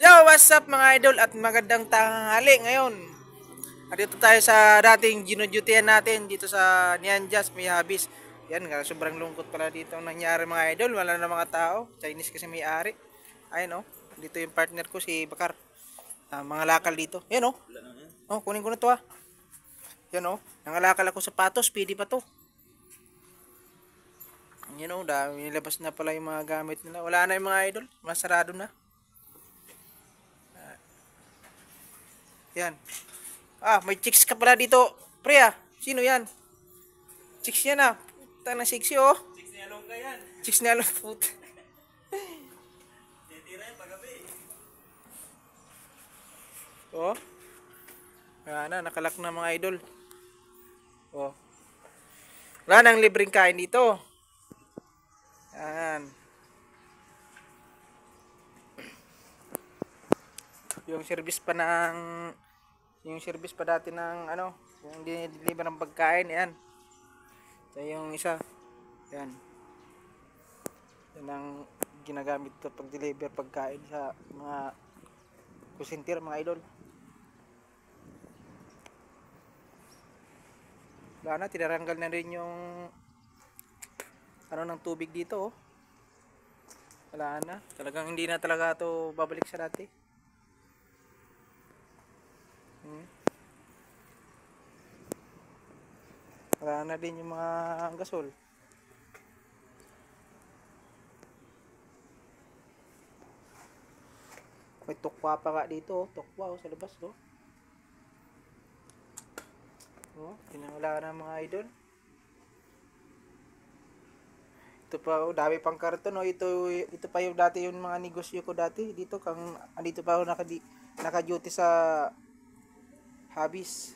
Yo, what's up mga idol at magandang tanghali ngayon. Dito tayo sa dating ginudutihan natin dito sa Nianjas, may habis. Yan, sobrang lungkot pala dito ang nangyari mga idol. Wala na mga tao. Chinese kasi may ari. Ayun oh. Dito yung partner ko si Bakar. Mga lakal dito. Yan oh. Oh, kunin ko na to ah. Yan oh. Nangalakal ako sapatos, pwede pa to. Yan oh, dami nilabas na pala yung mga gamit nila. Wala na yung mga idol. Masarado na. Yan. May chicks ka pala dito. Pre sino yan? Chicks yan ah. Puta na sexy oh. Chicks ni Alongga yan. Chicks na lang puta. Titira yan paggabi. Oh. Wala na, nakalak na mga idol. Oh. Wala nang libreng kain dito. Yan. Yung service pa dati ng ano, yung dinideliver ng pagkain, yan. So yung isa, yan. Yan ang ginagamit ko pag deliver pagkain sa mga kusintir, mga idol. Wala na, tinaranggal na rin yung ano ng tubig dito oh. Wala na, talagang hindi na talaga ito babalik sa dati. Wala na din yung mga gasol. May tukwa pa nga dito, tukwa sa labas oh. Tinawala na mga idol. Ito pa oh, dami pang karton oh. Ito pa yung dati yung mga negosyo ko dati dito kang andito pa ako naka-duty sa Habis.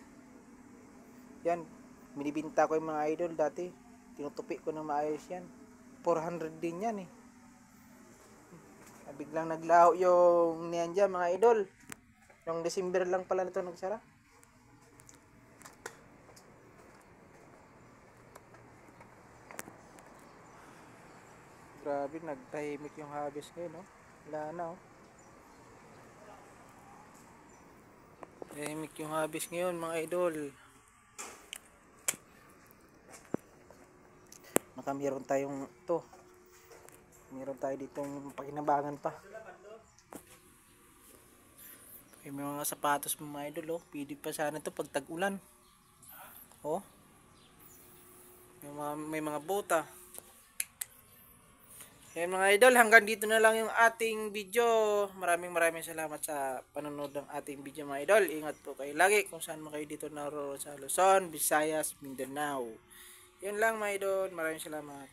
Yan, binibinta ko yung mga idol dati. Tinutupi ko ng maayos yan. 400 din yan eh. Biglang naglaho yung niyan dyan mga idol. Yung December lang pala nito nagsara. Grabe, nagtahimik yung Habis ngayon oh. Wala na oh. Tahimik yung Habis ngayon mga idol. Meron tayong to. Meron tayo ditong pakinabangan pa. May mga sapatos mga idol oh. Pwede pa sana to pag tag-ulan. Oh. May mga bota. Yan mga idol, hanggang dito na lang yung ating video. Maraming salamat sa panonood ng ating video mga idol. Ingat po kayo lagi kung saan mo kayo dito naroon sa Luzon, Visayas, Mindanao. Yun lang mga idol, maraming salamat.